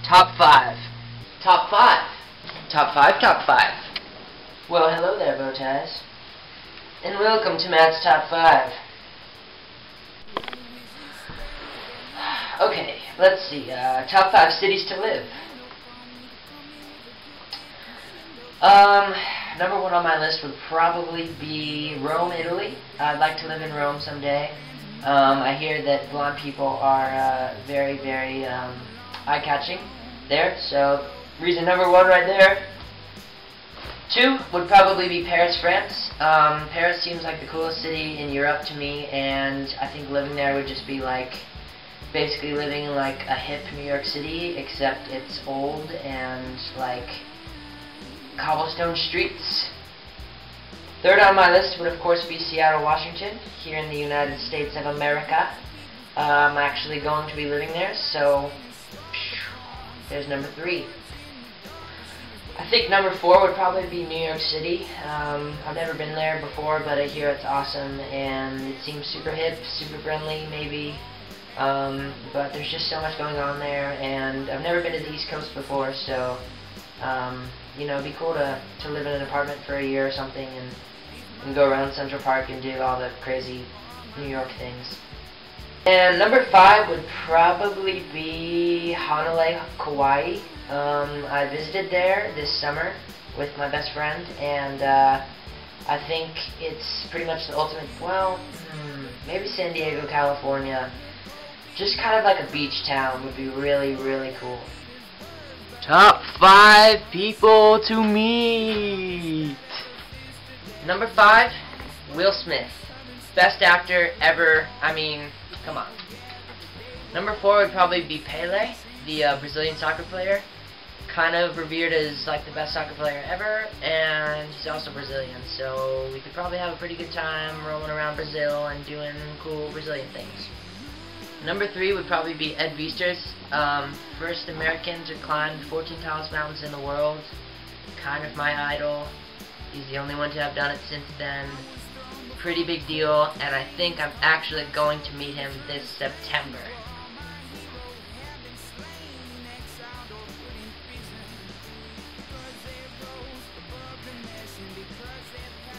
Top 5. Top 5. Top 5, top 5. Well, hello there, Bowties. And welcome to Matt's Top 5. Okay, let's see. Top 5 cities to live. Number 1 on my list would probably be Rome, Italy. I'd like to live in Rome someday. I hear that blonde people are very, very eye-catching there, so reason number 1 right there. 2 would probably be Paris, France. Paris seems like the coolest city in Europe to me, and I think living there would just be like basically living in like a hip New York City, except it's old and like cobblestone streets. 3rd on my list would of course be Seattle, Washington, here in the United States of America. I'm actually going to be living there, so there's number 3. I think number 4 would probably be New York City. I've never been there before, but I hear it's awesome and it seems super hip, super friendly maybe. But there's just so much going on there, and I've never been to the East Coast before, so you know, it'd be cool to live in an apartment for a year or something and go around Central Park and do all the crazy New York things. And number 5 would probably be Honolulu, Kauai. I visited there this summer with my best friend, and I think it's pretty much the ultimate, well, maybe San Diego, California. Just kind of like a beach town would be really, really cool. Top 5 people to meet. Number 5, Will Smith. Best actor ever. I mean, come on. Number 4 would probably be Pele, the Brazilian soccer player. Kind of revered as like the best soccer player ever, and he's also Brazilian, so we could probably have a pretty good time rolling around Brazil and doing cool Brazilian things. Number 3 would probably be Ed Viesturs, first American to climb the 14 tallest mountains in the world. Kind of my idol. He's the only one to have done it since then. Pretty big deal, and I think I'm actually going to meet him this September.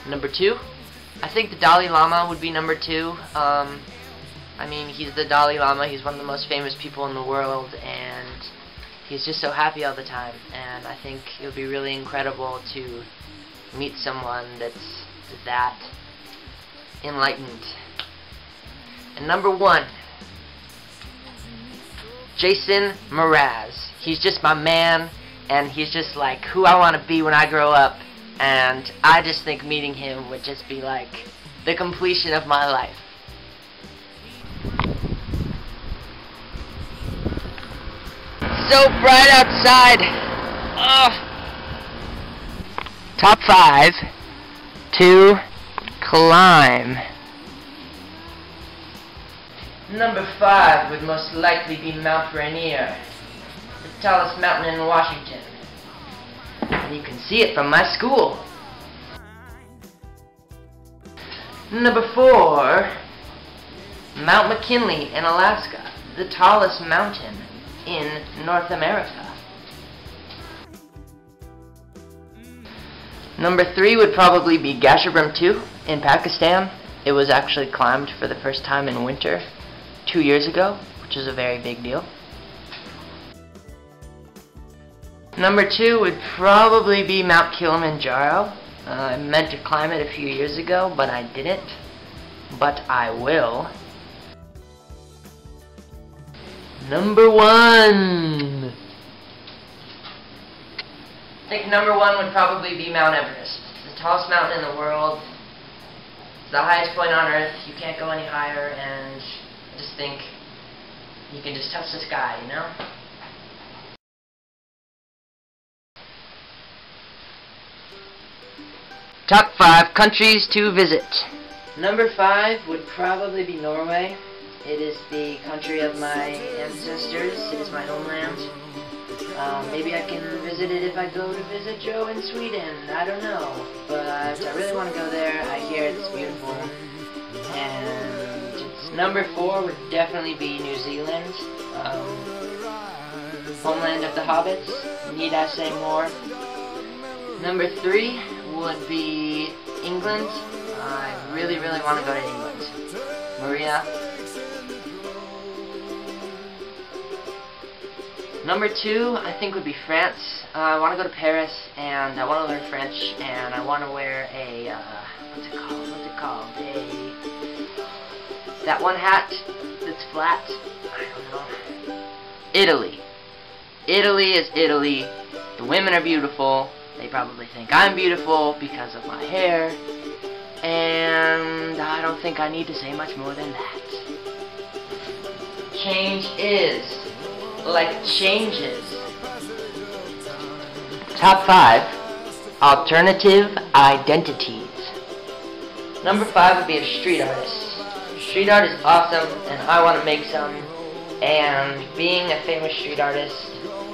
Number 2, I think the Dalai Lama would be number 2. I mean, he's the Dalai Lama, he's one of the most famous people in the world, and he's just so happy all the time, and I think it would be really incredible to meet someone that's that enlightened. And number 1, Jason Mraz. He's just my man, and he's just like who I want to be when I grow up, and I just think meeting him would just be like the completion of my life. So bright outside. Top 5 to climb. Number 5 would most likely be Mount Rainier, the tallest mountain in Washington. And you can see it from my school. Number 4, Mount McKinley in Alaska, the tallest mountain in North America. Number 3 would probably be Gasherbrum 2 in Pakistan. It was actually climbed for the first time in winter 2 years ago, which is a very big deal. Number 2 would probably be Mount Kilimanjaro. I meant to climb it a few years ago, but I didn't. But I will. Number 1. I think number 1 would probably be Mount Everest. It's the tallest mountain in the world. It's the highest point on Earth. You can't go any higher, and I just think you can just touch the sky, you know? Top 5 countries to visit. Number 5 would probably be Norway. It is the country of my ancestors. It is my homeland. Maybe I can visit it if I go to visit Joe in Sweden. I don't know. But I really want to go there. I hear it's beautiful. And number 4 would definitely be New Zealand. Homeland of the Hobbits. Need I say more? Number 3 would be England. I really, really want to go to England. Maria. Number 2, I think, would be France. I want to go to Paris, and I want to learn French, and I want to wear a, what's it called? That one hat that's flat. I don't know. Italy. Italy is Italy. The women are beautiful. They probably think I'm beautiful because of my hair. And I don't think I need to say much more than that. Change is like changes. Top 5 alternative identities. Number 5 would be a street artist. Street art is awesome, and I want to make some. And being a famous street artist,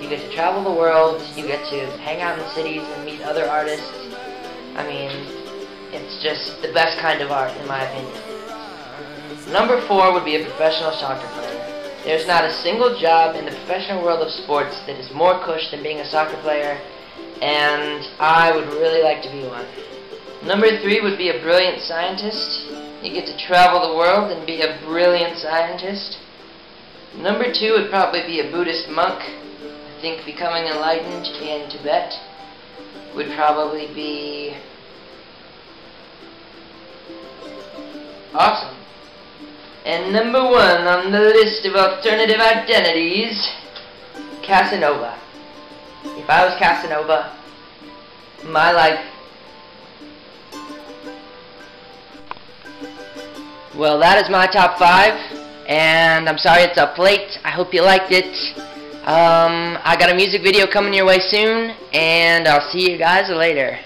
you get to travel the world, you get to hang out in cities and meet other artists. I mean, it's just the best kind of art, in my opinion. Number 4 would be a professional soccer player. There's not a single job in the professional world of sports that is more cush than being a soccer player, and I would really like to be one. Number 3 would be a brilliant scientist. You get to travel the world and be a brilliant scientist. Number 2 would probably be a Buddhist monk. I think becoming enlightened in Tibet would probably be awesome. And number 1 on the list of alternative identities, Casanova. If I was Casanova, my life... Well, that is my top 5, and I'm sorry it's up late. I hope you liked it. I got a music video coming your way soon, and I'll see you guys later.